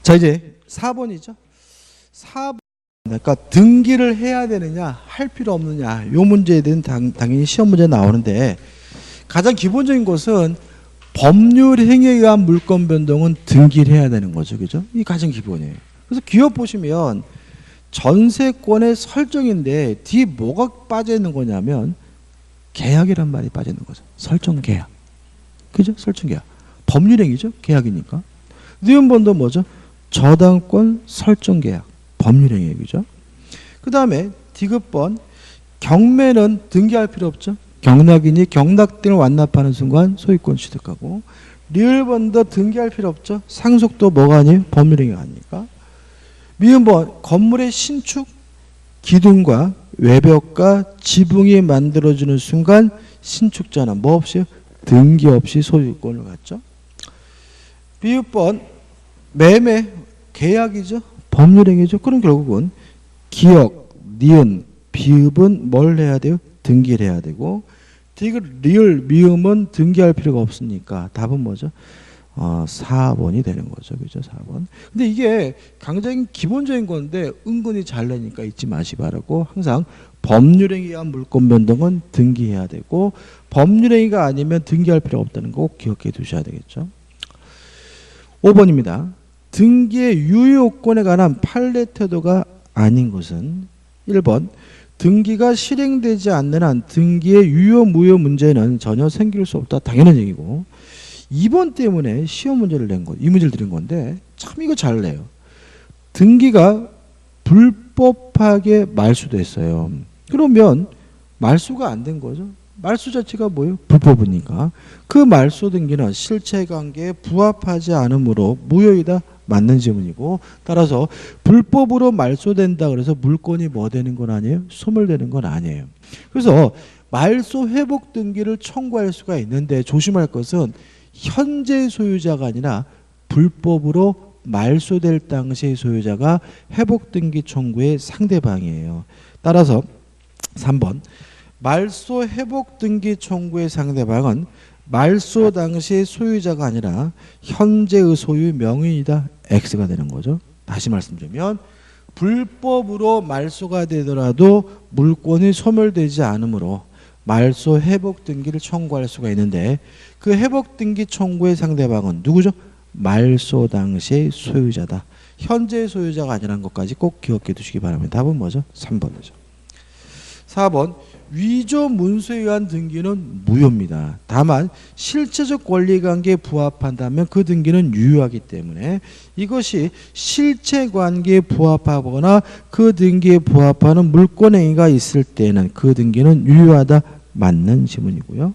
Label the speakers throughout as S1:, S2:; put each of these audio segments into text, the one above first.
S1: 자, 이제 4번이죠. 4번. 그러니까 등기를 해야 되느냐, 할 필요 없느냐, 이 문제에 대한 당연히 시험 문제 나오는데 가장 기본적인 것은 법률 행위에 의한 물권 변동은 등기를 해야 되는 거죠. 그죠? 이게 가장 기본이에요. 그래서 기업 보시면 전세권의 설정인데 뒤에 뭐가 빠져 있는 거냐면 계약이란 말이 빠져 있는 거죠. 설정 계약. 그죠? 설정 계약. 법률 행위죠. 계약이니까. 니은번도 뭐죠? 저당권 설정 계약. 법률 행위죠. 그 다음에 디귿번 경매는 등기할 필요 없죠. 경락인이 경락등을 완납하는 순간 소유권 취득하고 리을번도 등기할 필요 없죠. 상속도 뭐가 아니에요? 법률 행위가 아니니까. 미음번 건물의 신축 기둥과 외벽과 지붕이 만들어지는 순간 신축자는 뭐 없이요? 등기 없이 소유권을 갖죠. 비읍번 매매 계약이죠. 법률행위죠. 그럼 결국은 기역, 니은, 비읍은 뭘 해야 돼요? 등기를 해야 되고 디귿, 리을, 미음은 등기할 필요가 없으니까 답은 뭐죠? 4번이 되는 거죠. 그죠? 4번. 근데 이게 굉장히 기본적인 건데 은근히 잘 내니까 잊지 마시 바라고 항상 법률행위에 의한 물권 변동은 등기해야 되고 법률행위가 아니면 등기할 필요가 없다는 거 꼭 기억해 두셔야 되겠죠. 5번입니다. 등기의 유효권에 관한 판례 태도가 아닌 것은 1번 등기가 실행되지 않는 한 등기의 유효 무효 문제는 전혀 생길 수 없다. 당연한 얘기고 2번 때문에 시험 문제를 낸 거, 이 문제를 드린 건데 참 이거 잘 내요. 등기가 불법하게 말소됐어요. 그러면 말소가 안 된 거죠. 말소 자체가 뭐예요? 불법이니까. 그 말소 등기는 실체관계에 부합하지 않으므로 무효이다. 맞는 질문이고 따라서 불법으로 말소된다 그래서 물권이 뭐 되는 건 아니에요? 소멸되는 건 아니에요. 그래서 말소 회복 등기를 청구할 수가 있는데 조심할 것은 현재 소유자가 아니라 불법으로 말소될 당시의 소유자가 회복 등기 청구의 상대방이에요. 따라서 3번 말소 회복 등기 청구의 상대방은 말소 당시의 소유자가 아니라 현재의 소유 명의이다. X가 되는 거죠. 다시 말씀드리면 불법으로 말소가 되더라도 물권이 소멸되지 않으므로 말소 회복 등기를 청구할 수가 있는데 그 회복 등기 청구의 상대방은 누구죠? 말소 당시의 소유자다. 현재의 소유자가 아니라는 것까지 꼭 기억해 두시기 바랍니다. 답은 뭐죠? 3번이죠. 4번 위조 문서에 의한 등기는 무효입니다. 다만 실체적 권리관계에 부합한다면 그 등기는 유효하기 때문에 이것이 실체관계에 부합하거나 그 등기에 부합하는 물권행위가 있을 때는 그 등기는 유효하다. 맞는 지문이고요.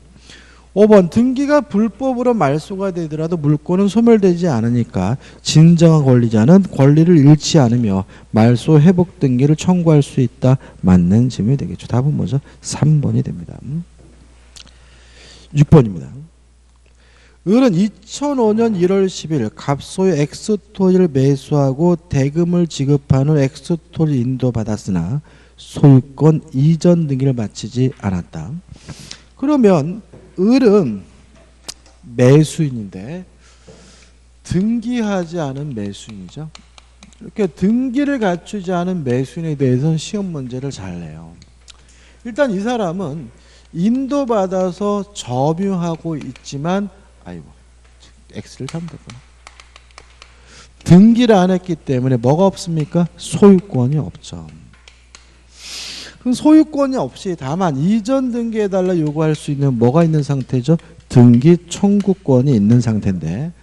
S1: 5번 등기가 불법으로 말소가 되더라도 물권은 소멸되지 않으니까 진정한 권리자는 권리를 잃지 않으며 말소 회복 등기를 청구할 수 있다. 맞는 질문이 되겠죠. 답은 뭐죠? 3번이 됩니다. 6번입니다. 을은 2005년 1월 10일 갑소의 엑스토지를 매수하고 대금을 지급한 후 엑스토지를 인도받았으나 소유권 이전 등기를 마치지 않았다. 그러면 을은 매수인인데 등기하지 않은 매수인이죠. 이렇게 등기를 갖추지 않은 매수인에 대해서는 시험 문제를 잘 내요. 일단 이 사람은 인도받아서 점유하고 있지만 아이고 X를 잘못했구나. 등기를 안 했기 때문에 뭐가 없습니까? 소유권이 없죠. 그럼 소유권이 없이 다만 이전 등기해달라 요구할 수 있는 뭐가 있는 상태죠? 등기 청구권이 있는 상태인데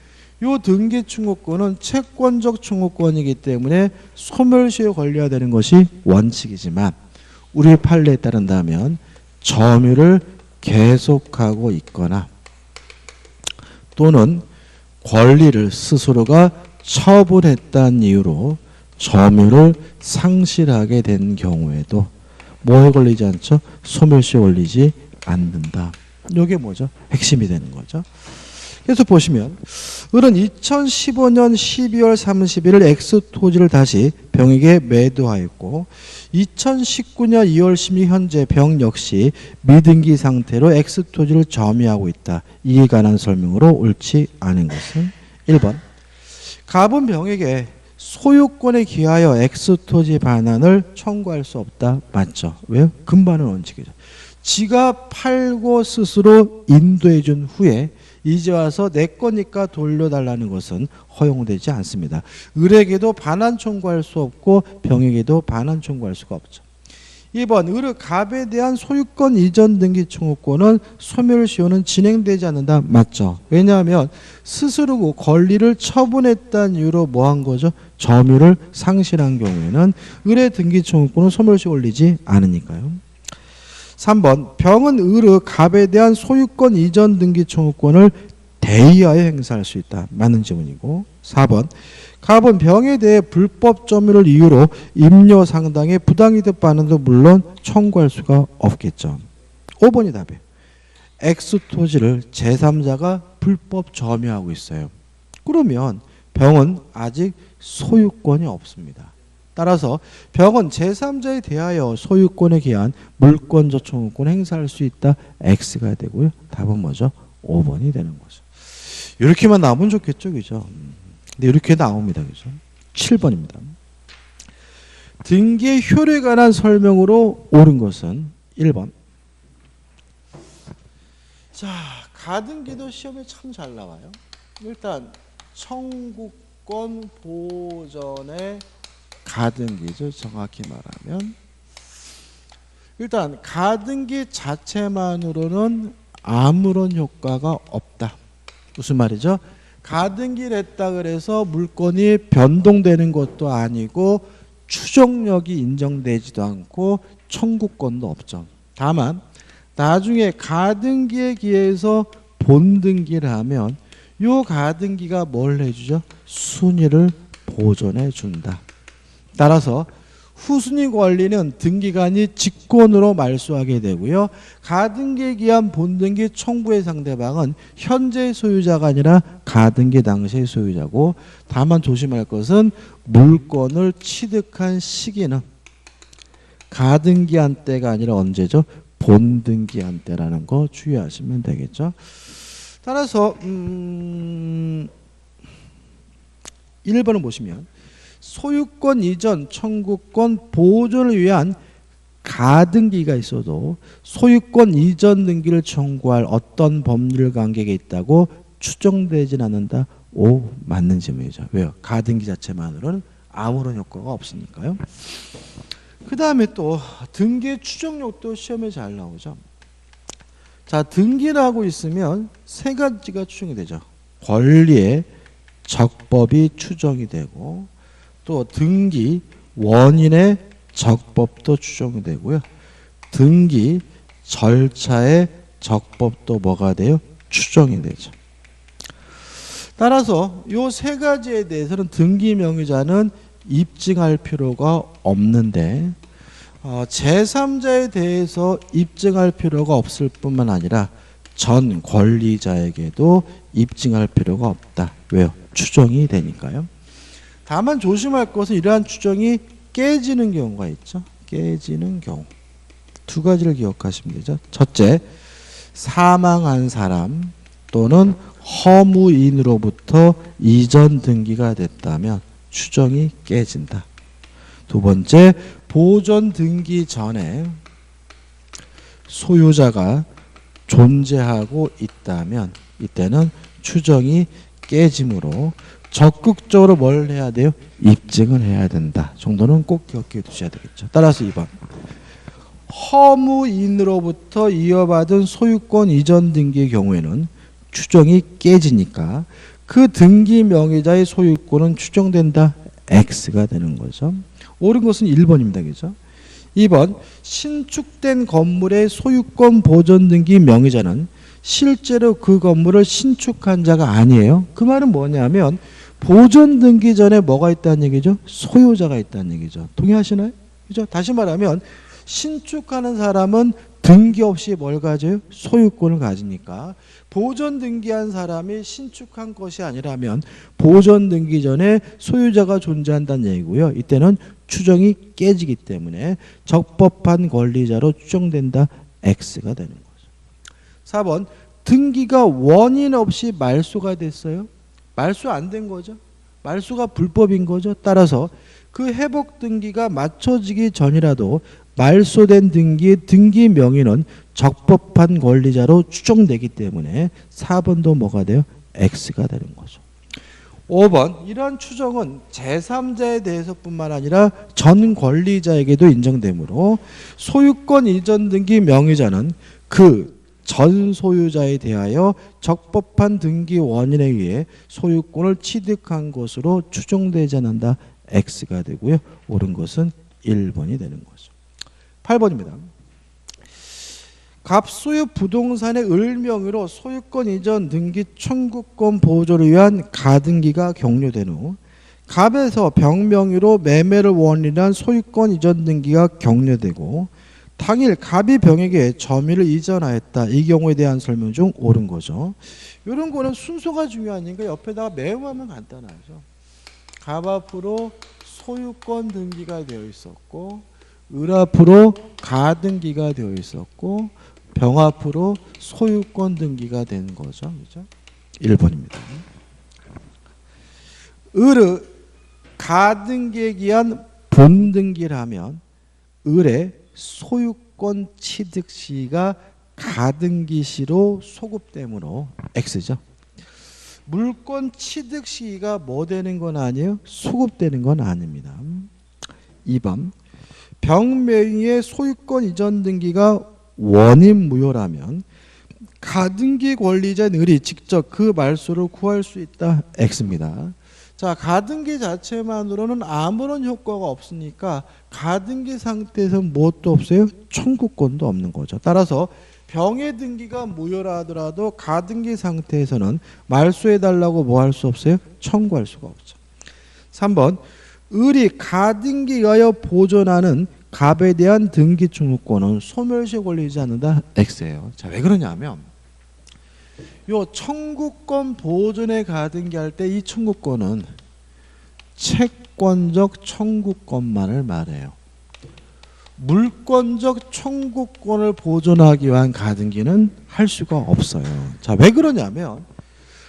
S1: 이 등기 청구권은 채권적 청구권이기 때문에 소멸시효 권리화 되는 것이 원칙이지만 우리 판례에 따른다면 점유를 계속하고 있거나 또는 권리를 스스로가 처분했다는 이유로 점유를 상실하게 된 경우에도 뭐에 걸리지 않죠? 소멸시효 걸리지 않는다. 이게 뭐죠? 핵심이 되는 거죠. 그래서 보시면 을은 2015년 12월 31일 X토지를 다시 병에게 매도하였고 2019년 2월 10일 현재 병 역시 미등기 상태로 X토지를 점유하고 있다. 이에 관한 설명으로 옳지 않은 것은 1번 갑은 병에게 소유권에 기하여 X토지 반환을 청구할 수 없다. 맞죠? 왜요? 금반환 원칙이죠. 지가 팔고 스스로 인도해 준 후에 이제 와서 내 거니까 돌려달라는 것은 허용되지 않습니다. 을에게도 반환 청구할 수 없고 병에게도 반환 청구할 수가 없죠. 2번 을, 갑에 대한 소유권 이전 등기 청구권은 소멸시효는 진행되지 않는다. 맞죠? 왜냐하면 스스로 권리를 처분했다는 이유로 뭐 한 거죠? 점유를 상실한 경우에는 을의 등기 청구권은 소멸시효 올리지 않으니까요. 3번 병은 을의 갑에 대한 소유권 이전 등기 청구권을 대의하여 행사할 수 있다. 맞는 질문이고 4번 갑은 병에 대해 불법 점유를 이유로 임료 상당의 부당이득 반환도 물론 청구할 수가 없겠죠. 5번이 답이에요. X토지를 제3자가 불법 점유하고 있어요. 그러면 병은 아직 소유권이 없습니다. 따라서 병은 제3자에 대하여 소유권에 기한 물권적 청구권 행사할 수 있다. X가 되고요. 답은 뭐죠? 5번이 되는 거죠. 이렇게만 나오면 좋겠죠. 그죠? 근데 이렇게 나옵니다. 그죠? 7번입니다. 등기의 효력에 관한 설명으로 옳은 것은 1번. 자, 가등기도 시험에 참 잘 나와요. 일단 청구권 보전의 가등기죠. 정확히 말하면 일단 가등기 자체만으로는 아무런 효과가 없다. 무슨 말이죠? 가등기를 했다 그래서 물건이 변동되는 것도 아니고 추정력이 인정되지도 않고 청구권도 없죠. 다만 나중에 가등기에 기해서 본등기를 하면 요 가등기가 뭘 해주죠? 순위를 보존해 준다. 따라서 후순위 권리는 등기관이 직권으로 말소하게 되고요. 가등기에 기한 본등기 청구의 상대방은 현재의 소유자가 아니라 가등기 당시의 소유자고 다만 조심할 것은 물건을 취득한 시기는 가등기한 때가 아니라 언제죠? 본등기한 때라는 거 주의하시면 되겠죠. 따라서 1번을 보시면 소유권 이전 청구권 보존을 위한 가등기가 있어도 소유권 이전 등기를 청구할 어떤 법률 관계가 있다고 추정되진 않는다. 오, 맞는 질문이죠. 왜요? 가등기 자체만으로는 아무런 효과가 없으니까요. 그 다음에 또 등기의 추정력도 시험에 잘 나오죠. 자, 등기를 하고 있으면 세 가지가 추정이 되죠. 권리의 적법이 추정이 되고 또 등기 원인의 적법도 추정이 되고요. 등기 절차의 적법도 뭐가 돼요? 추정이 되죠. 따라서 이 세 가지에 대해서는 등기 명의자는 입증할 필요가 없는데 제3자에 대해서 입증할 필요가 없을 뿐만 아니라 전 권리자에게도 입증할 필요가 없다. 왜요? 추정이 되니까요. 다만 조심할 것은 이러한 추정이 깨지는 경우가 있죠. 깨지는 경우. 두 가지를 기억하시면 되죠. 첫째, 사망한 사람 또는 허무인으로부터 이전 등기가 됐다면 추정이 깨진다. 두 번째, 보존 등기 전에 소유자가 존재하고 있다면 이때는 추정이 깨지므로 적극적으로 뭘 해야 돼요? 입증을 해야 된다. 정도는 꼭 기억해 두셔야 되겠죠. 따라서 2번. 허무인으로부터 이어받은 소유권 이전 등기의 경우에는 추정이 깨지니까 그 등기 명의자의 소유권은 추정된다. X가 되는 거죠. 옳은 것은 1번입니다. 그죠? 2번. 신축된 건물의 소유권 보존 등기 명의자는 실제로 그 건물을 신축한 자가 아니에요. 그 말은 뭐냐면 보존 등기 전에 뭐가 있다는 얘기죠? 소유자가 있다는 얘기죠. 동의하시나요? 그죠? 다시 말하면 신축하는 사람은 등기 없이 뭘 가져요? 소유권을 가지니까 보존 등기한 사람이 신축한 것이 아니라면 보존 등기 전에 소유자가 존재한다는 얘기고요. 이때는 추정이 깨지기 때문에 적법한 권리자로 추정된다. X가 되는 거죠. 4번. 등기가 원인 없이 말소가 됐어요. 말소 안 된 거죠. 말소가 불법인 거죠. 따라서 그 회복 등기가 맞춰지기 전이라도 말소된 등기의 등기 명의는 적법한 권리자로 추정되기 때문에 4번도 뭐가 돼요? X가 되는 거죠. 5번 이러한 추정은 제3자에 대해서뿐만 아니라 전 권리자에게도 인정되므로 소유권 이전 등기 명의자는 그 전 소유자에 대하여 적법한 등기 원인에 의해 소유권을 취득한 것으로 추정되지 않는다. X가 되고요. 옳은 것은 1번이 되는 거죠. 8번입니다. 갑소유 부동산의 을명의로 소유권 이전 등기 청구권 보조를 위한 가등기가 격려된 후 갑에서 병명의로 매매를 원인한 소유권 이전 등기가 격려되고 당일 갑이 병에게 점유를 이전하였다. 이 경우에 대한 설명 중 옳은 거죠. 이런 거는 순서가 중요하니까 옆에다가 메모하면 간단하죠. 갑 앞으로 소유권 등기가 되어 있었고 을 앞으로 가등기가 되어 있었고 병 앞으로 소유권 등기가 된 거죠. 그죠? 1번입니다. 을의 가등기에 기한 본등기라면 을의 소유권 취득 시가 가등기 시로 소급되므로 X죠. 물권 취득 시가 뭐 되는 건 아니에요? 소급되는 건 아닙니다. 2번 병명의의 소유권 이전 등기가 원인 무효라면 가등기 권리자인 을이 직접 그 말소를 구할 수 있다. X입니다. 자, 가등기 자체만으로는 아무런 효과가 없으니까 가등기 상태에서 무엇도 없어요? 청구권도 없는 거죠. 따라서 병의 등기가 무효라 하더라도 가등기 상태에서는 말소해달라고 뭐 할 수 없어요? 청구할 수가 없죠. 3번 을이 가등기에 의하여 보존하는 갑에 대한 등기 청구권은 소멸시에 걸리지 않는다. X예요. 자, 왜 그러냐면 요 청구권 보존에 가등기 할 때 이 청구권은 채권적 청구권만을 말해요. 물권적 청구권을 보존하기 위한 가등기는 할 수가 없어요. 자, 왜 그러냐면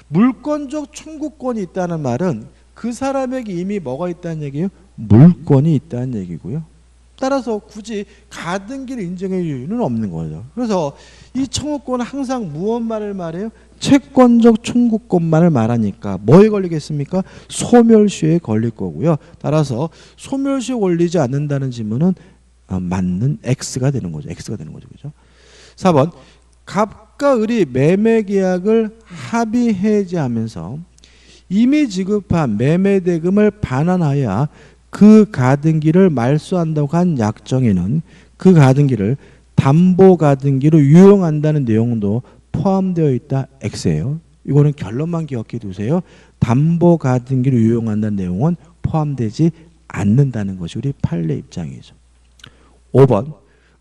S1: 물권적 청구권이 있다는 말은 그 사람에게 이미 뭐가 있다는 얘기예요? 물권이 있다는 얘기고요. 따라서 굳이 가등기를 인정할 이유는 없는 거죠. 그래서 이 청구권은 항상 무엇만을 말해요? 채권적 청구권만을 말하니까 뭐에 걸리겠습니까? 소멸시효에 걸릴 거고요. 따라서 소멸시효에 걸리지 않는다는 질문은 맞는 X가 되는 거죠. X가 되는 거죠. 그죠? 4번 갑과 을이 매매 계약을 합의 해지하면서 이미 지급한 매매 대금을 반환하여 그 가등기를 말소한다고 한 약정에는 그 가등기를 담보 가등기로 유용한다는 내용도 포함되어 있다. X예요. 이거는 결론만 기억해 두세요. 담보 가등기로 유용한다는 내용은 포함되지 않는다는 것이 우리 판례 입장이죠. 5번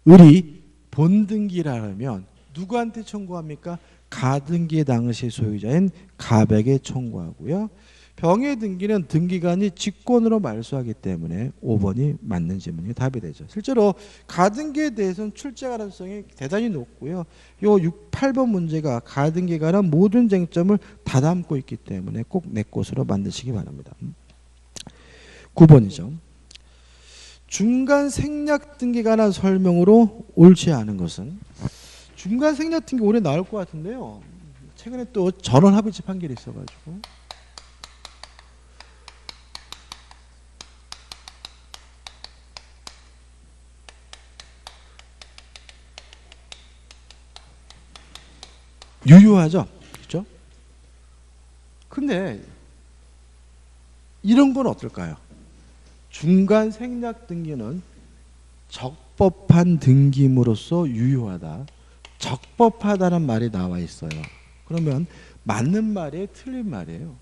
S1: 을이 본등기라면 누구한테 청구합니까? 가등기 당시 소유자인 갑에게 청구하고요. 병의 등기는 등기관이 직권으로 말소하기 때문에 5번이 맞는 질문이 답이 되죠. 실제로 가등기에 대해서는 출제 가능성이 대단히 높고요. 요 8번 문제가 가등기에 관한 모든 쟁점을 다 담고 있기 때문에 꼭 내 것으로 만드시기 바랍니다. 9번이죠. 중간 생략 등기에 관한 설명으로 옳지 않은 것은 중간 생략 등기 올해 나올 것 같은데요. 최근에 또 전원 합의체 판결이 있어가지고 유효하죠. 그렇죠? 근데 이런 건 어떨까요? 중간 생략 등기는 적법한 등기임으로써 유효하다. 적법하다는 말이 나와 있어요. 그러면 맞는 말이에요? 틀린 말이에요?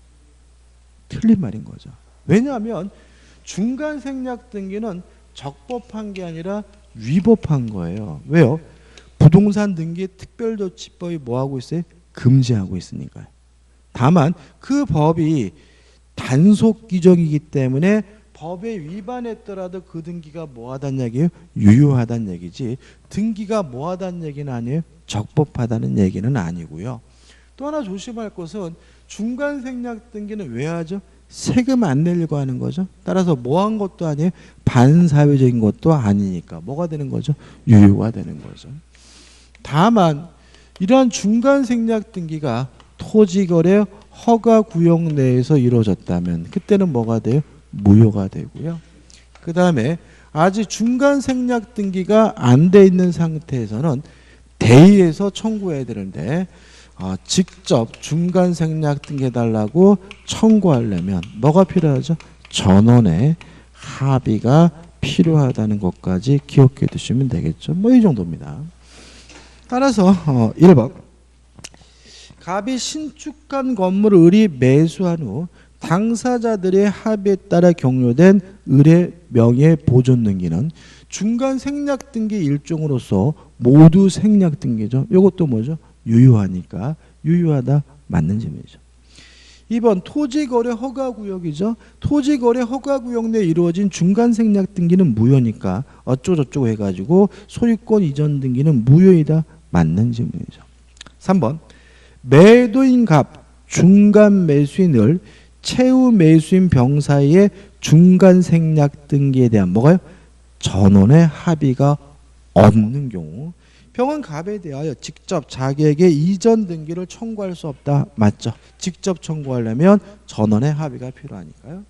S1: 틀린 말인 거죠. 왜냐하면 중간 생략 등기는 적법한 게 아니라 위법한 거예요. 왜요? 부동산 등기 특별조치법이 뭐하고 있어요? 금지하고 있으니까요. 다만 그 법이 단속 규정이기 때문에 법에 위반했더라도 그 등기가 뭐하다는 얘기예요? 유효하다는 얘기지 등기가 뭐하다는 얘기는 아니에요? 적법하다는 얘기는 아니고요. 또 하나 조심할 것은 중간 생략 등기는 왜 하죠? 세금 안 내려고 하는 거죠. 따라서 뭐 한 것도 아니에요. 반사회적인 것도 아니니까 뭐가 되는 거죠? 유효가 되는 거죠. 다만 이러한 중간 생략 등기가 토지거래 허가 구역 내에서 이루어졌다면 그때는 뭐가 돼요? 무효가 되고요. 그 다음에 아직 중간 생략 등기가 안 돼 있는 상태에서는 대의에서 청구해야 되는데 직접 중간 생략 등기 해달라고 청구하려면 뭐가 필요하죠? 전원의 합의가 필요하다는 것까지 기억해 두시면 되겠죠. 뭐 이 정도입니다. 따라서 1번 갑이 신축한 건물을 을이 매수한 후 당사자들의 합의에 따라 경료된 을의 명예 보존 등기는 중간 생략 등기 일종으로서 모두 생략 등기죠. 이것도 뭐죠? 유효하니까 유효하다 맞는 질문이죠. 2번 토지거래 허가구역이죠. 토지거래 허가구역 내에 이루어진 중간 생략 등기는 무효니까 어쩌고저쩌고 해가지고 소유권 이전 등기는 무효이다 맞는 질문이죠. 3번 매도인 갑 중간 매수인을 최후 매수인 병 사이의 중간 생략 등기에 대한 뭐가요? 전원의 합의가 없는 경우 병은 갑에 대하여 직접 자기에게 이전 등기를 청구할 수 없다. 맞죠? 직접 청구하려면 전원의 합의가 필요하니까요.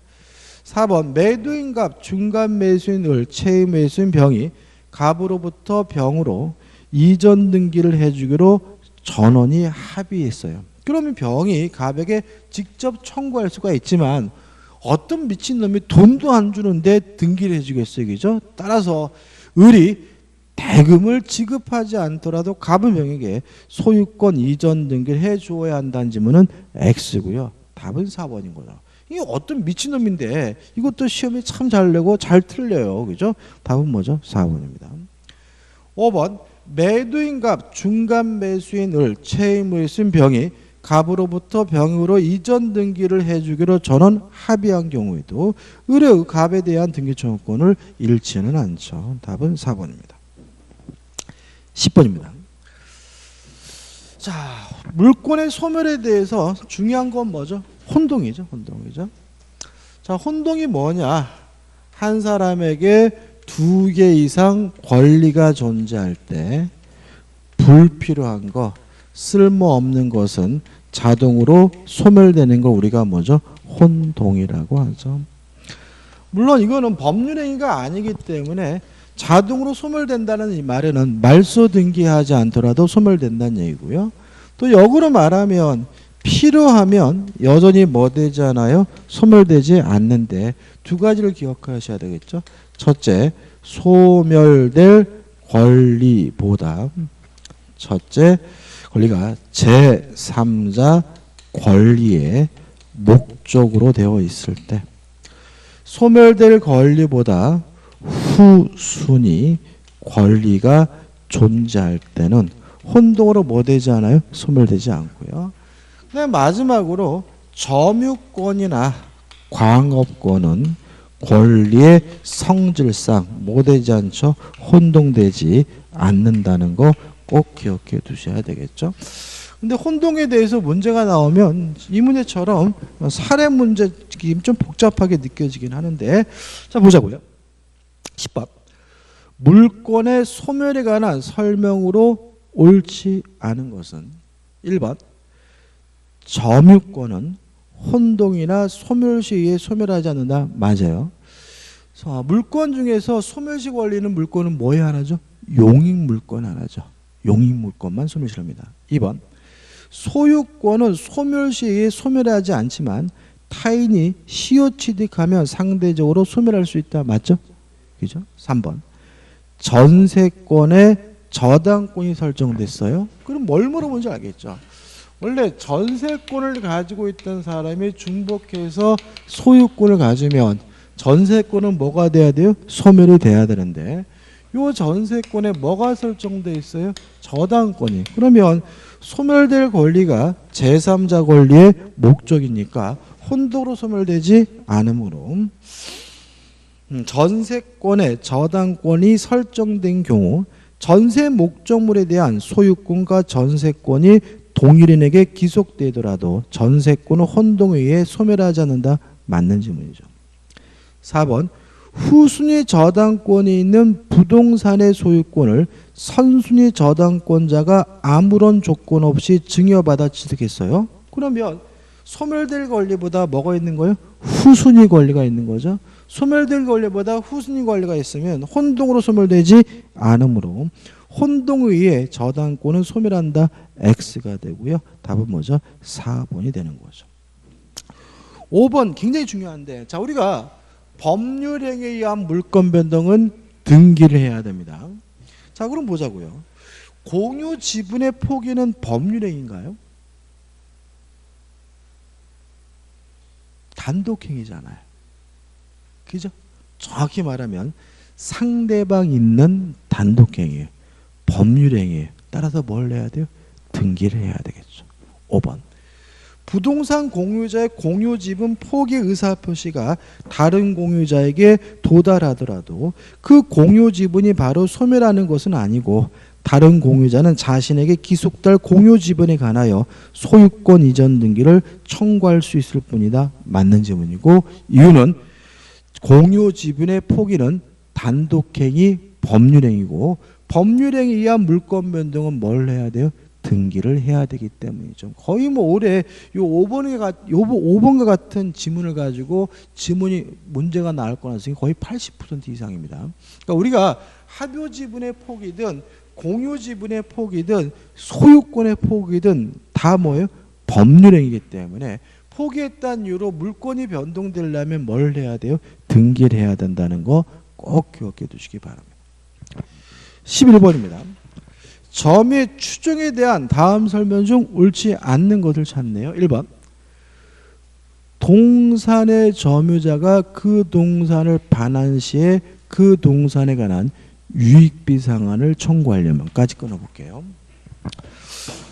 S1: 4번 매도인 갑 중간 매수인 을 최후 매수인 병이 갑으로부터 병으로 이전 등기를 해주기로 전원이 합의했어요. 그러면 병이 갑에게 직접 청구할 수가 있지만 어떤 미친놈이 돈도 안 주는데 등기를 해주겠어요. 그죠? 따라서 을이 대금을 지급하지 않더라도 갑의 병에게 소유권 이전 등기를 해주어야 한다는 질문은 X고요. 답은 4번인 거죠. 이게 어떤 미친놈인데 이것도 시험에 참 잘 내고 잘 틀려요. 그죠? 답은 뭐죠? 4번입니다. 5번 매도인 갑 중간 매수인 을 최후 매수인 병이 갑으로부터 병으로 이전 등기를 해주기로 전원 합의한 경우에도 을의 갑에 대한 등기 청구권을 잃지는 않죠. 답은 4번입니다. 10번입니다. 자, 물권의 소멸에 대해서 중요한 건 뭐죠? 혼동이죠. 혼동이죠. 자, 혼동이 뭐냐? 한 사람에게 2개 이상 권리가 존재할 때 불필요한 거, 쓸모없는 것은 자동으로 소멸되는 걸 우리가 뭐죠? 혼동이라고 하죠. 물론 이거는 법률행위가 아니기 때문에 자동으로 소멸된다는 이 말에는 말소 등기하지 않더라도 소멸된다는 얘기고요. 또 역으로 말하면 필요하면 여전히 뭐 되지 않아요? 소멸되지 않는데 두 가지를 기억하셔야 되겠죠. 첫째, 소멸될 권리보다 첫째, 권리가 제3자 권리의 목적으로 되어 있을 때 소멸될 권리보다 후순위 권리가 존재할 때는 혼동으로 뭐 되지 않아요? 소멸되지 않고요. 그다음 마지막으로 점유권이나 광업권은 권리의 성질상 뭐 되지 않죠? 혼동되지 않는다는 거 꼭 기억해 두셔야 되겠죠. 근데 혼동에 대해서 문제가 나오면 이 문제처럼 사례 문제 좀 복잡하게 느껴지긴 하는데 자 보자고요. 10번 물권의 소멸에 관한 설명으로 옳지 않은 것은 1번 점유권은 혼동이나 소멸시에 의해 소멸하지 않는다. 맞아요. 물권 중에서 소멸시 권리는 물권은 뭐에 하나죠? 용익물권 하나죠. 용익물권만 소멸시합니다. 2번 소유권은 소멸시에 의해 소멸하지 않지만 타인이 시효 취득하면 상대적으로 소멸할 수 있다. 맞죠? 그죠? 3번 전세권의 저당권이 설정됐어요. 그럼 뭘 물어본지 알겠죠? 원래 전세권을 가지고 있던 사람이 중복해서 소유권을 가지면 전세권은 뭐가 돼야 돼요? 소멸이 돼야 되는데 이 전세권에 뭐가 설정돼 있어요? 저당권이. 그러면 소멸될 권리가 제3자 권리의 목적이니까 혼동으로 소멸되지 않으므로 전세권의 저당권이 설정된 경우 전세 목적물에 대한 소유권과 전세권이 동일인에게 기속되더라도 전세권은 혼동에 의해 소멸하지 않는다. 맞는 질문이죠. 4번 후순위 저당권이 있는 부동산의 소유권을 선순위 저당권자가 아무런 조건 없이 증여받아 취득했어요. 그러면 소멸될 권리보다 뭐가 있는 거예요? 후순위 권리가 있는 거죠. 소멸될 권리보다 후순위 권리가 있으면 혼동으로 소멸되지 않으므로 혼동의의 저당권은 소멸한다. X가 되고요. 답은 뭐죠? 4번이 되는 거죠. 5번 굉장히 중요한데, 자, 우리가 법률행위에 의한 물권 변동은 등기를 해야 됩니다. 자, 그럼 보자고요. 공유 지분의 포기는 법률행위인가요? 단독행위잖아요. 그죠? 정확히 말하면 상대방 있는 단독행위예요. 법률행위예요. 따라서 뭘 해야 돼요? 등기를 해야 되겠죠. 5번. 부동산 공유자의 공유 지분 포기 의사표시가 다른 공유자에게 도달하더라도 그 공유 지분이 바로 소멸하는 것은 아니고 다른 공유자는 자신에게 기속될 공유 지분에 관하여 소유권 이전 등기를 청구할 수 있을 뿐이다. 맞는 질문이고, 이유는 공유 지분의 포기는 단독행위, 법률행위고 법률행위에 의한 물권 변동은 뭘 해야 돼요? 등기를 해야 되기 때문이죠. 거의 뭐 올해 요 5번과 같은 지문을 가지고 지문이 문제가 나올 가능성이 거의 80% 이상입니다. 그러니까 우리가 합유 지분의 포기든 공유 지분의 포기든 소유권의 포기든 다 뭐예요? 법률행위이기 때문에 포기했다는 이유로 물권이 변동되려면 뭘 해야 돼요? 등기를 해야 된다는 거 꼭 기억해 두시기 바랍니다. 11번입니다. 점유의 추정에 대한 다음 설명 중 옳지 않는 것을 찾네요. 1번. 동산의 점유자가 그 동산을 반환 시에 그 동산에 관한 유익비 상환을 청구하려면까지 끊어볼게요.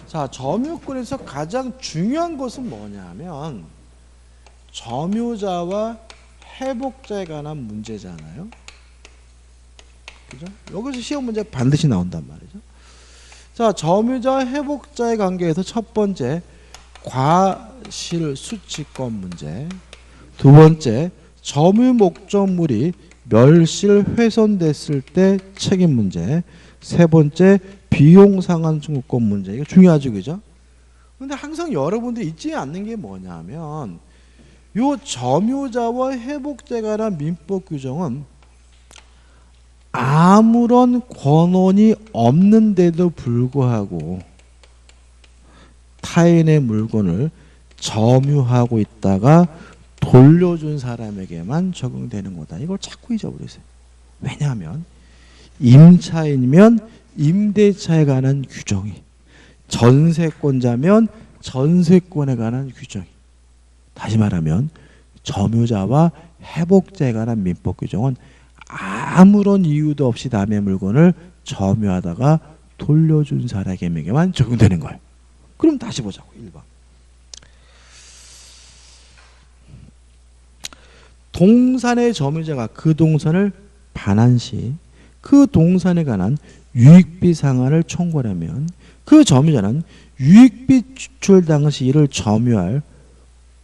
S1: 자, 점유권에서 가장 중요한 것은 뭐냐면 점유자와 회복자에 관한 문제잖아요. 그죠? 여기서 시험 문제 반드시 나온단 말이죠. 자, 점유자 회복자의 관계에서 첫 번째 과실 수취권 문제, 두 번째 점유 목적물이 멸실 훼손됐을 때 책임 문제, 세 번째 비용 상환 청구권 문제. 이거 중요하죠, 그죠? 근데 항상 여러분들이 잊지 않는 게 뭐냐면 요 점유자와 회복자에 관한 민법 규정은 아무런 권한이 없는데도 불구하고 타인의 물건을 점유하고 있다가 돌려준 사람에게만 적용되는 거다. 이걸 자꾸 잊어버리세요. 왜냐하면 임차인이면 임대차에 관한 규정이, 전세권자면 전세권에 관한 규정이, 다시 말하면 점유자와 회복자에 관한 민법 규정은 아무런 이유도 없이 남의 물건을 점유하다가 돌려준 사람에게만 적용되는 거예요. 그럼 다시 보자고. 1번. 동산의 점유자가 그 동산을 반환 시 그 동산에 관한 유익비 상환을 청구하려면 그 점유자는 유익비 지출 당시 이를 점유할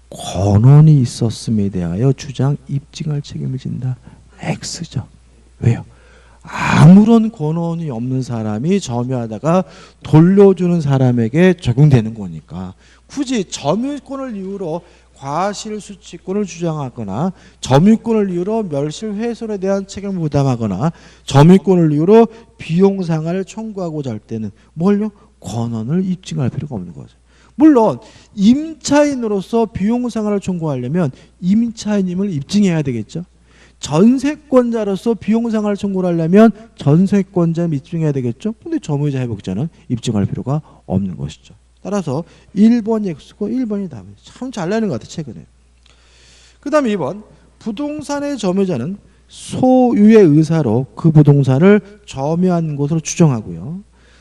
S1: 권한이 있었음에 대하여 주장 입증할 책임을 진다. X죠. 왜요? 아무런 권한이 없는 사람이 점유하다가 돌려주는 사람에게 적용되는 거니까 굳이 점유권을 이유로 과실수취권을 주장하거나 점유권을 이유로 멸실훼손에 대한 책임을 부담하거나 점유권을 이유로 비용 상환을 청구하고자 할 때는 뭘요? 권한을 입증할 필요가 없는 거죠. 물론 임차인으로서 비용 상환을 청구하려면 임차인임을 입증해야 되겠죠. 전세권자로서 비용 상환을 청구를 하려면 전세권자를 입증해야 되겠죠. 근데 점유자 회복자는 입증할 필요가 없는 것이죠. 따라서 1번이 X고 1번이 답이에요. 참 잘 나는 것 같아요, 최근에. 그 다음에 2번. 부동산의 점유자는 소유의 의사로 그 부동산을 점유한 것으로 추정하고요.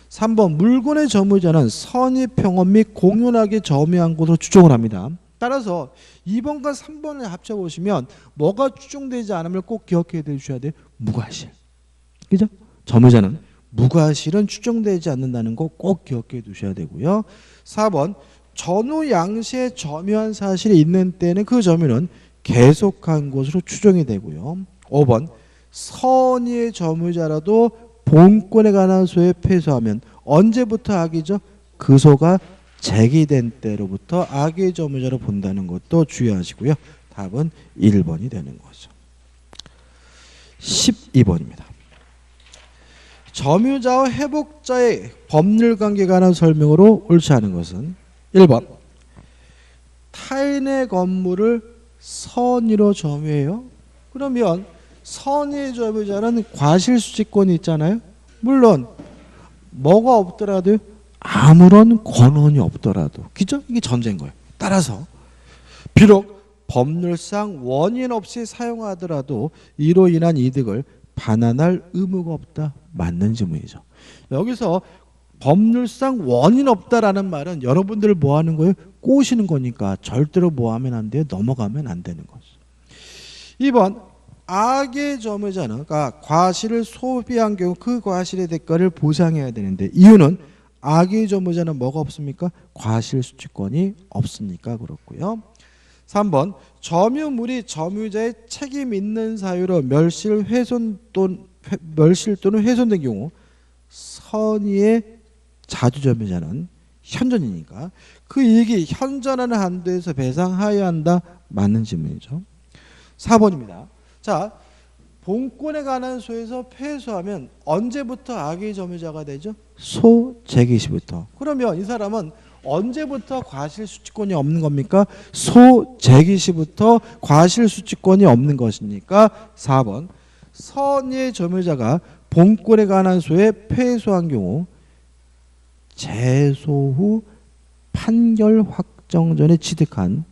S1: 3번. 물건의 점유자는 선의 평원 및 공연하게 점유한 것으로 추정을 합니다. 따라서 2번과 3번을 합쳐보시면 뭐가 추정되지 않으면 꼭 기억해 주셔야 돼요. 무과실. 그죠? 점유자는 무과실은 추정되지 않는다는 거 꼭 기억해 두셔야 되고요. 4번. 전후 양시에 점유한 사실이 있는 때는 그 점유는 계속한 것으로 추정이 되고요. 5번 선의의 점유자라도 본권에 관한 소에 패소하면 언제부터 악이죠? 그 소가 제기된 때로부터 악의 점유자로 본다는 것도 주의하시고요. 답은 1번이 되는 거죠. 12번입니다. 점유자와 회복자의 법률관계에 관한 설명으로 옳지 않은 것은 1번 타인의 건물을 선의로 점유해요. 그러면 선의의 점유자는 과실수취권이 있잖아요. 물론 뭐가 없더라도 아무런 권한이 없더라도 그죠? 이게 전제인 거예요. 따라서 비록 법률상 원인 없이 사용하더라도 이로 인한 이득을 반환할 의무가 없다. 맞는 질문이죠. 여기서 법률상 원인 없다라는 말은 여러분들 뭐 하는 거예요? 꼬시는 거니까 절대로 뭐 하면 안 돼요? 넘어가면 안 되는 거죠. 2번 악의 점유자는 그러니까 과실을 소비한 경우 그 과실의 대가를 보상해야 되는데 이유는 악의 점유자는 뭐가 없습니까? 과실수취권이 없으니까 그렇고요. 3번 점유물이 점유자의 책임 있는 사유로 멸실 또는 훼손된 경우 선의의 자주점유자는 현존이니까 그 이익이 현존하는 한도에서 배상하여야 한다. 맞는 질문이죠. 4번입니다. 자, 본권에 관한 소에서 패소하면 언제부터 악의 점유자가 되죠? 소재기 시부터. 그러면 이 사람은 언제부터 과실수취권이 없는 겁니까? 소재기 시부터 과실수취권이 없는 것이니까 4번 선의의 점유자가 본권에 관한 소에 패소한 경우 제소 후 판결 확정 전에 취득한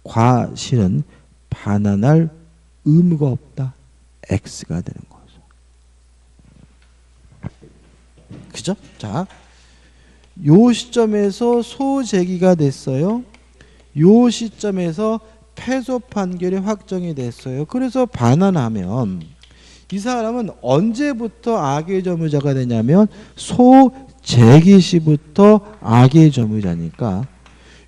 S1: 과실은 반환할 의무가 없다. X가 되는 거죠. 그죠? 자, 요 시점에서 소재기가 됐어요. 요 시점에서 패소 판결이 확정이 됐어요. 그래서 반환하면 이 사람은 언제부터 악의 점유자가 되냐면 소재기 시부터 악의 점유자니까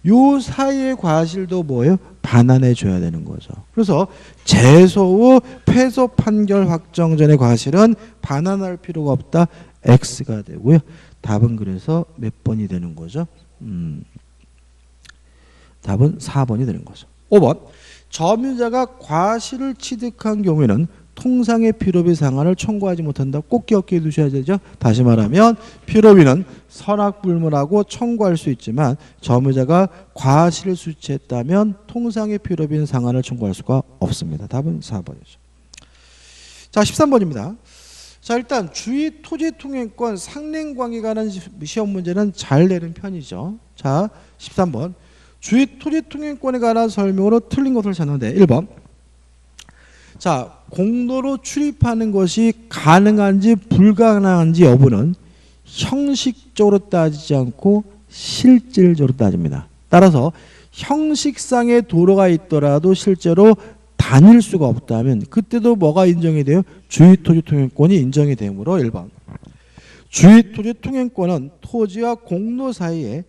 S1: 요 사이의 과실도 뭐예요? 반환해 줘야 되는 거죠. 그래서 제소 후 패소 판결 확정 전의 과실은 반환할 필요가 없다. X가 되고요. 답은 그래서 몇 번이 되는 거죠? 답은 4번이 되는 거죠. 5번 점유자가 과실을 취득한 경우에는 통상의 피로비 상환을 청구하지 못한다. 꼭 기억해 두셔야 되죠. 다시 말하면 피로비는 선악불문하고 청구할 수 있지만 점유자가 과실을 수취했다면 통상의 피로비 상환을 청구할 수가 없습니다. 답은 4번이죠. 자, 13번입니다. 자, 일단 주의 토지통행권 상린관계에 관한 시험 문제는 잘 내는 편이죠. 자, 13번 주의 토지통행권에 관한 설명으로 틀린 것을 찾는데 1번 자, 공도로 출입하는 것이 가능한지 불가능한지 여부는 형식적으로 따지지 않고 실질적으로 따집니다. 따라서 형식상의 도로가 있더라도 실제로 다닐 수가 없다면 그때도 뭐가 인정이 돼요? 주의토지통행권이 인정이 되므로 1번 주의토지통행권은 토지와 공로 사이에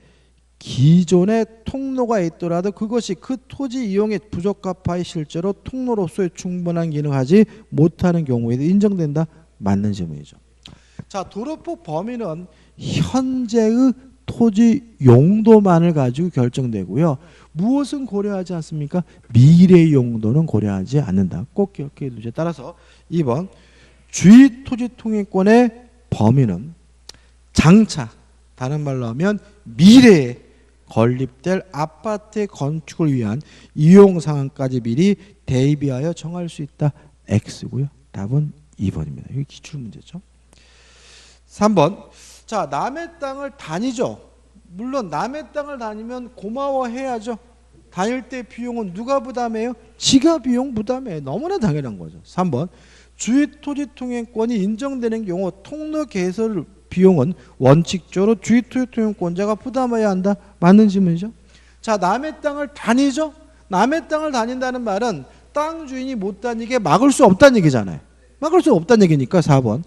S1: 기존의 통로가 있더라도 그것이 그 토지 이용에 부적합하여 실제로 통로로서의 충분한 기능을 하지 못하는 경우에도 인정된다. 맞는 질문이죠. 자, 도로법 범위는 현재의 토지 용도만을 가지고 결정되고요. 무엇은 고려하지 않습니까? 미래의 용도는 고려하지 않는다. 꼭 기억해 두세요. 따라서 2번 주의토지통행권의 범위는 장차 다른 말로 하면 미래에 건립될 아파트의 건축을 위한 이용 상황까지 미리 대비하여 정할 수 있다. X고요. 답은 2번입니다. 이게 기출문제죠. 3번 자, 남의 땅을 다니죠. 물론 남의 땅을 다니면 고마워해야죠. 다닐 때 비용은 누가 부담해요? 지가 비용 부담해. 너무나 당연한 거죠. 3번 주의토지통행권이 인정되는 경우 통로 개설 비용은 원칙적으로 주의토지통행권자가 부담해야 한다. 맞는 질문이죠. 자, 남의 땅을 다니죠. 남의 땅을 다닌다는 말은 땅 주인이 못 다니게 막을 수 없다는 얘기잖아요. 막을 수 없다는 얘기니까 4번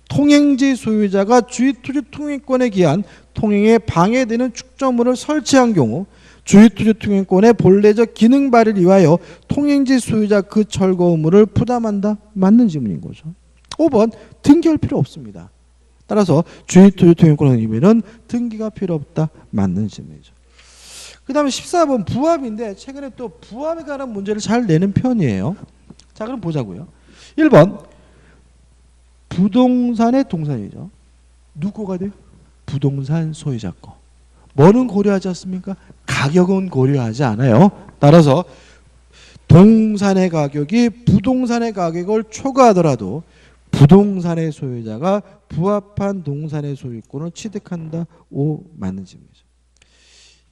S1: 통행지 소유자가 주의토지통행권에 기한 통행에 방해되는 축적물을 설치한 경우 주의투자통행권의 본래적 기능 발휘를 위하여 통행지 소유자 그 철거 의무를 부담한다. 맞는 질문인 거죠. 5번 등기할 필요 없습니다. 따라서 주의투자통행권의 의미는 등기가 필요 없다. 맞는 질문이죠. 그 다음에 14번 부합인데 최근에 또 부합에 관한 문제를 잘 내는 편이에요. 자, 그럼 보자고요. 1번 부동산의 동산이죠. 누구 거가 돼요? 부동산 소유자 거. 뭐는 고려하지 않습니까? 가격은 고려하지 않아요. 따라서 동산의 가격이 부동산의 가격을 초과하더라도 부동산의 소유자가 부합한 동산의 소유권을 취득한다. 5 맞는 질문이죠.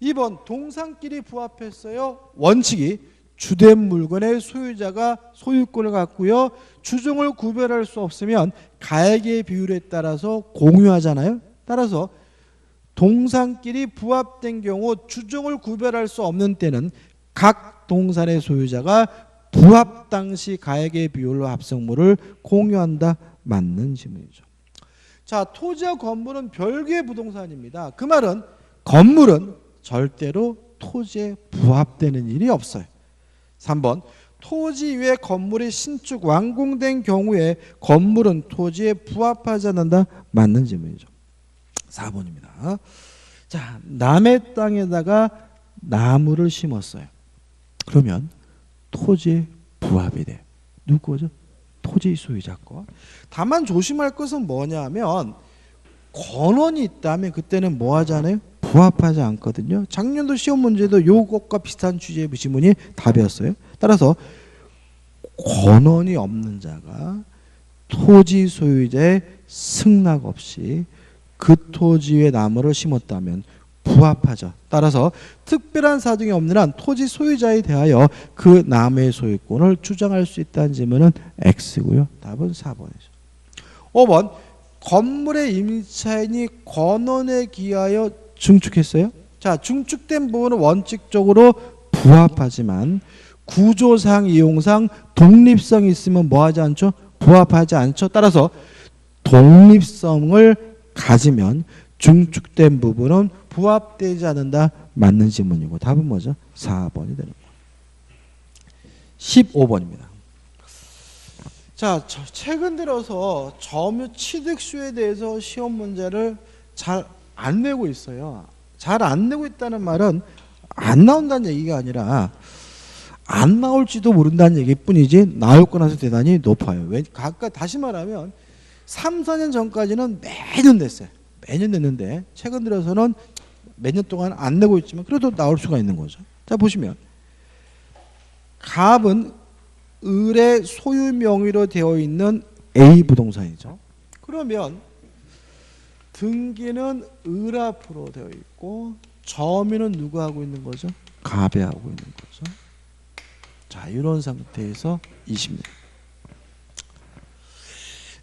S1: 2번 동산끼리 부합했어요. 원칙이 주된 물건의 소유자가 소유권을 갖고요. 주종을 구별할 수 없으면 가액의 비율에 따라서 공유하잖아요. 따라서 동산끼리 부합된 경우 주종을 구별할 수 없는 때는 각 동산의 소유자가 부합 당시 가액의 비율로 합성물을 공유한다. 맞는 질문이죠. 자, 토지와 건물은 별개의 부동산입니다. 그 말은 건물은 절대로 토지에 부합되는 일이 없어요. 3번 토지 위에 건물이 신축 완공된 경우에 건물은 토지에 부합하지 않는다. 맞는 질문이죠. 4번입니다. 자, 남의 땅에다가 나무를 심었어요. 그러면 토지에 부합이 돼요. 누구 거죠? 토지 소유자 거. 다만 조심할 것은 뭐냐면 권원이 있다면 그때는 뭐 하잖아요? 부합하지 않거든요. 작년도 시험 문제도 이것과 비슷한 취지의 지문이 답이었어요. 따라서 권원이 없는 자가 토지 소유자의 승낙 없이 그 토지 위에 나무를 심었다면 부합하죠. 따라서 특별한 사정이 없는 한 토지 소유자에 대하여 그 나무의 소유권을 주장할 수 있다는 질문은 X고요. 답은 4번이죠. 5번 건물의 임차인이 권원에 기하여 증축했어요. 자, 증축된 부분은 원칙적으로 부합하지만 구조상 이용상 독립성이 있으면 뭐하지 않죠? 부합하지 않죠. 따라서 독립성을 가지면 증축된 부분은 부합되지 않는다. 맞는 질문이고 답은 뭐죠? 4번이 되는 거예요. 15번입니다. 자, 최근 들어서 점유 취득수에 대해서 시험 문제를 잘 안 내고 있어요. 잘 안 내고 있다는 말은 안 나온다는 얘기가 아니라 안 나올지도 모른다는 얘기뿐이지 나올 거라서 대단히 높아요. 왜? 각각 다시 말하면 3, 4년 전까지는 매년 냈어요. 매년 냈는데 최근 들어서는 몇 년 동안 안 내고 있지만 그래도 나올 수가 있는 거죠. 자, 보시면 갑은 을의 소유 명의로 되어 있는 A 부동산이죠. 그러면 등기는 을 앞으로 되어 있고 점유는 누가 하고 있는 거죠? 갑이 하고 있는 거죠. 자, 이런 상태에서 20년.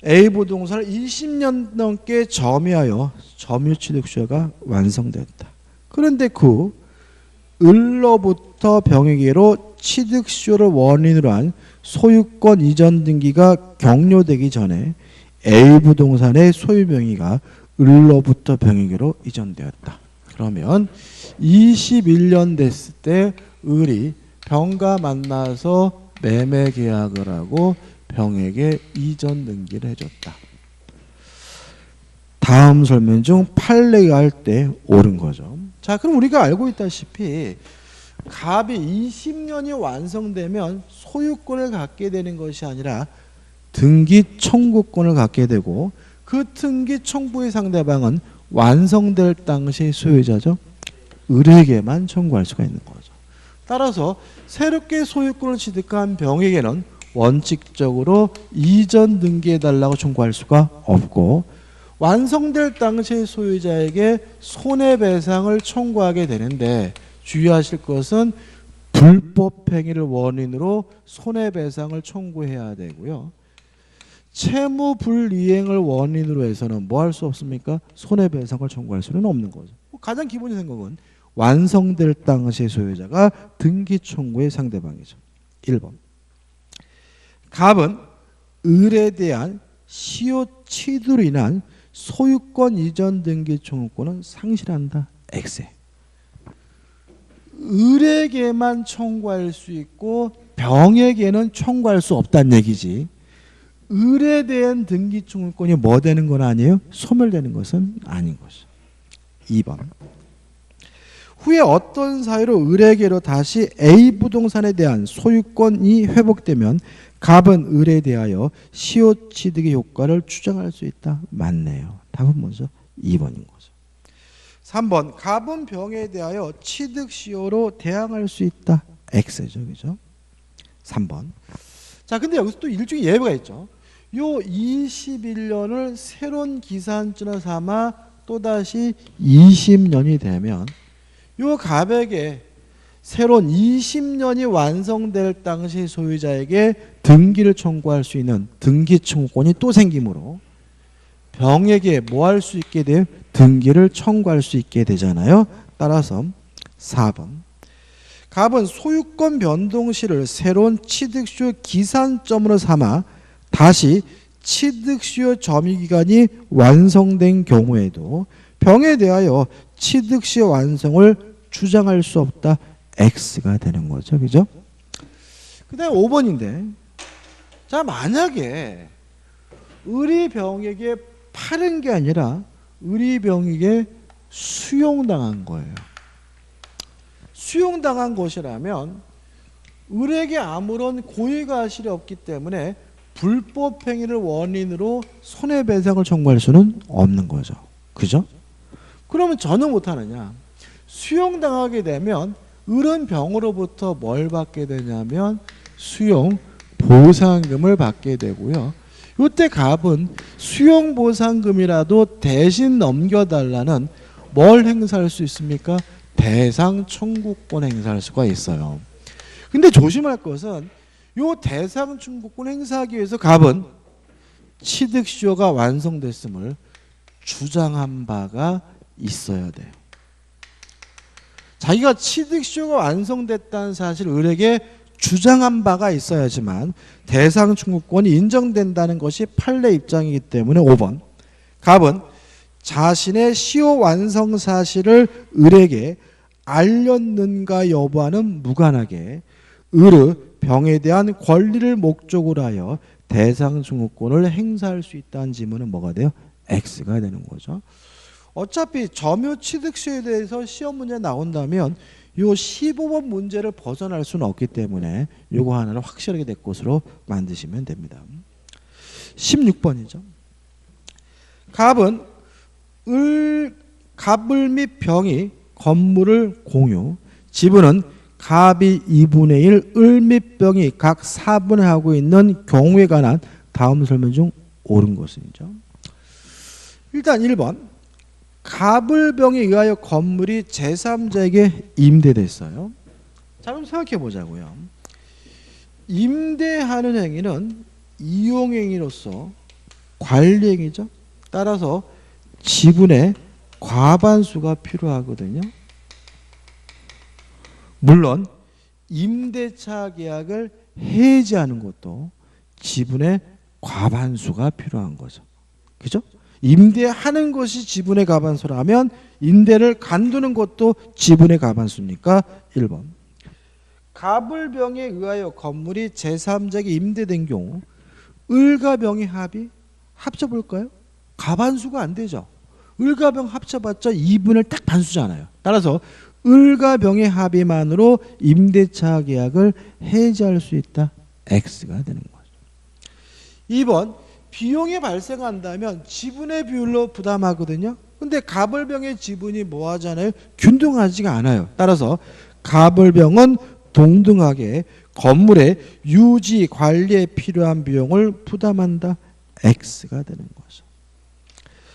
S1: A 부동산을 20년 넘게 점유하여 점유취득수요가 완성됐다. 그런데 그 을로부터 병에게로 취득수요를 원인으로 한 소유권 이전 등기가 격려되기 전에 A 부동산의 소유 명의가 을로부터 병에게로 이전되었다. 그러면 21년 됐을 때 을이 병과 만나서 매매 계약을 하고 병에게 이전 등기를 해줬다. 다음 설명 중 판례가 할 때 옳은 거죠. 자, 그럼 우리가 알고 있다시피 갑이 20년이 완성되면 소유권을 갖게 되는 것이 아니라 등기 청구권을 갖게 되고 그 등기 청구의 상대방은 완성될 당시 소유자죠. 을에게만 청구할 수가 있는 거죠. 따라서 새롭게 소유권을 취득한 병에게는 원칙적으로 이전 등기해달라고 청구할 수가 없고 완성될 당시의 소유자에게 손해배상을 청구하게 되는데 주의하실 것은 불법행위를 원인으로 손해배상을 청구해야 되고요. 채무불이행을 원인으로 해서는 뭐 할 수 없습니까? 손해배상을 청구할 수는 없는 거죠. 가장 기본적인 생각은 완성될 당시의 소유자가 등기 청구의 상대방이죠. 1번. 갑은 을에 대한 시효 취득으로 인한 소유권 이전 등기 청구권은 상실한다. X. 을에게만 청구할 수 있고 병에게는 청구할 수 없다는 얘기지. 을에 대한 등기 청구권이 뭐 되는 건 아니에요? 소멸되는 것은 아닌 거죠. 2번. 후에 어떤 사유로 을에게로 다시 A 부동산에 대한 소유권이 회복되면 갑은 을에 대하여 시효 취득의 효과를 주장할 수 있다. 맞네요. 답은 뭐죠? 2번인 거죠. 3번. 갑은 병에 대하여 취득 시효로 대항할 수 있다. X죠. 그죠? 3번. 자, 근데 여기서 또 일종의 예외가 있죠. 요 21년을 새로운 기산점을 삼아 또다시 20년이 되면 요 갑에게 새로운 20년이 완성될 당시 소유자에게 등기를 청구할 수 있는 등기 청구권이 또 생기므로 병에게 뭐 할 수 있게 돼요? 등기를 청구할 수 있게 되잖아요. 따라서 4번. 갑은 소유권 변동 시를 새로운 취득시효 기산점으로 삼아 다시 취득시효 점유기간이 완성된 경우에도 병에 대하여 취득시효 완성을 주장할 수 없다. X가 되는 거죠. 그죠? 그 다음에 5번인데, 자, 만약에 을이 병에게 팔은 게 아니라 을이 병에게 수용당한 거예요. 수용당한 것이라면 을에게 아무런 고의가실이 없기 때문에 불법행위를 원인으로 손해배상을 청구할 수는 없는 거죠. 그죠? 그러면 전혀 못하느냐? 수용당하게 되면 을은 병으로부터 뭘 받게 되냐면 수용보상금을 받게 되고요. 이때 갑은 수용보상금이라도 대신 넘겨달라는 뭘 행사할 수 있습니까? 대상 청구권 행사할 수가 있어요. 근데 조심할 것은 이 대상 청구권 행사하기 위해서 갑은 취득시효가 완성됐음을 주장한 바가 있어야 돼요. 자기가 취득시효가 완성됐다는 사실을 을에게 주장한 바가 있어야지만 대상 청구권이 인정된다는 것이 판례 입장이기 때문에 5번. 갑은 자신의 시효 완성 사실을 을에게 알렸는가 여부와는 무관하게 을의 병에 대한 권리를 목적으로 하여 대상 청구권을 행사할 수 있다는 지문은 뭐가 돼요? X가 되는 거죠. 어차피 점유 취득시효에 대해서 시험 문제 나온다면 이 15번 문제를 벗어날 수는 없기 때문에 이거 하나를 확실하게 될 것으로 만드시면 됩니다. 16번이죠. 갑은 갑을 및 병이 건물을 공유, 지분은 갑이 2분의 1, 을 및 병이 각 4분의 하고 있는 경우에 관한 다음 설명 중 옳은 것이죠. 일단 1번. 갑을 병에 의하여 건물이 제3자에게 임대됐어요. 자, 그럼 생각해 보자고요. 임대하는 행위는 이용행위로서 관리행위죠. 따라서 지분의 과반수가 필요하거든요. 물론 임대차 계약을 해지하는 것도 지분의 과반수가 필요한 거죠. 그죠? 임대하는 것이 지분의 과반수라면 임대를 간두는 것도 지분의 과반수니까 1번. 갑을 병에 의하여 건물이 제3자에게 임대된 경우 을과 병의 합이 합쳐볼까요? 과반수가 안 되죠. 을과 병 합쳐봤자 2분을 딱 반수잖아요. 따라서 을과 병의 합의만으로 임대차 계약을 해지할 수 있다. X가 되는 거죠. 2번. 비용이 발생한다면 지분의 비율로 부담하거든요. 근데 갑을병의 지분이 뭐 하잖아요? 균등하지가 않아요. 따라서 갑을병은 동등하게 건물의 유지 관리에 필요한 비용을 부담한다. X가 되는 거죠.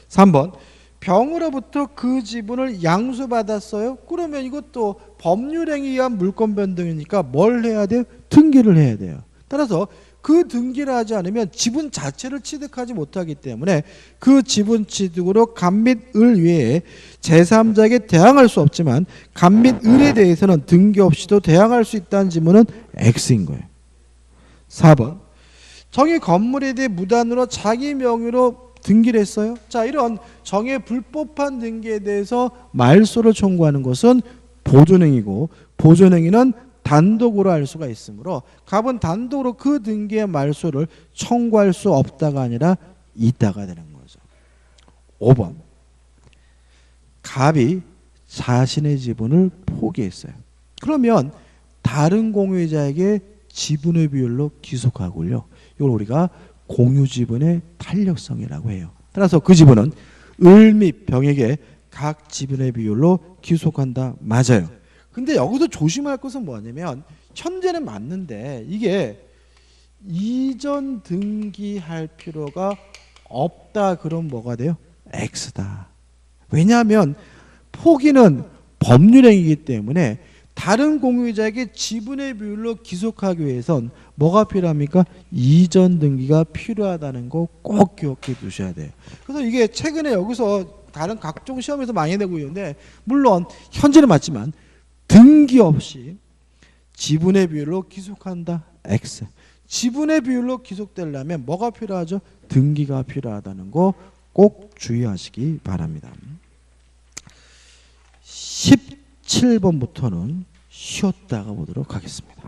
S1: 3번. 병으로부터 그 지분을 양수받았어요. 그러면 이것도 법률행위에 의한 물권 변동이니까 뭘 해야 돼요? 등기를 해야 돼요. 따라서 그 등기를 하지 않으면 지분 자체를 취득하지 못하기 때문에 그 지분 취득으로 갑 및 을 외에 제3자에게 대항할 수 없지만 갑 및 을에 대해서는 등기 없이도 대항할 수 있다는 지문은 X인 거예요. 4번. 정의 건물에 대해 무단으로 자기 명의로 등기를 했어요. 자, 이런 정의 불법한 등기에 대해서 말소를 청구하는 것은 보존행위고 보존행위는 단독으로 할 수가 있으므로 갑은 단독으로 그 등기의 말소를 청구할 수 없다가 아니라 있다가 되는 거죠. 5번. 갑이 자신의 지분을 포기했어요. 그러면 다른 공유자에게 지분의 비율로 귀속하고요. 이걸 우리가 공유지분의 탄력성이라고 해요. 따라서 그 지분은 을 및 병에게 각 지분의 비율로 귀속한다. 맞아요. 근데 여기서 조심할 것은 뭐냐면 현재는 맞는데 이게 이전 등기할 필요가 없다. 그럼 뭐가 돼요? X다. 왜냐하면 포기는 법률행위이기 때문에 다른 공유자에게 지분의 비율로 귀속하기 위해선 뭐가 필요합니까? 이전 등기가 필요하다는 거 꼭 기억해 두셔야 돼요. 그래서 이게 최근에 여기서 다른 각종 시험에서 많이 내고 있는데 물론 현재는 맞지만 등기 없이 지분의 비율로 귀속한다. X. 지분의 비율로 귀속되려면 뭐가 필요하죠? 등기가 필요하다는 거 꼭 주의하시기 바랍니다. 17번부터는 쉬었다가 보도록 하겠습니다.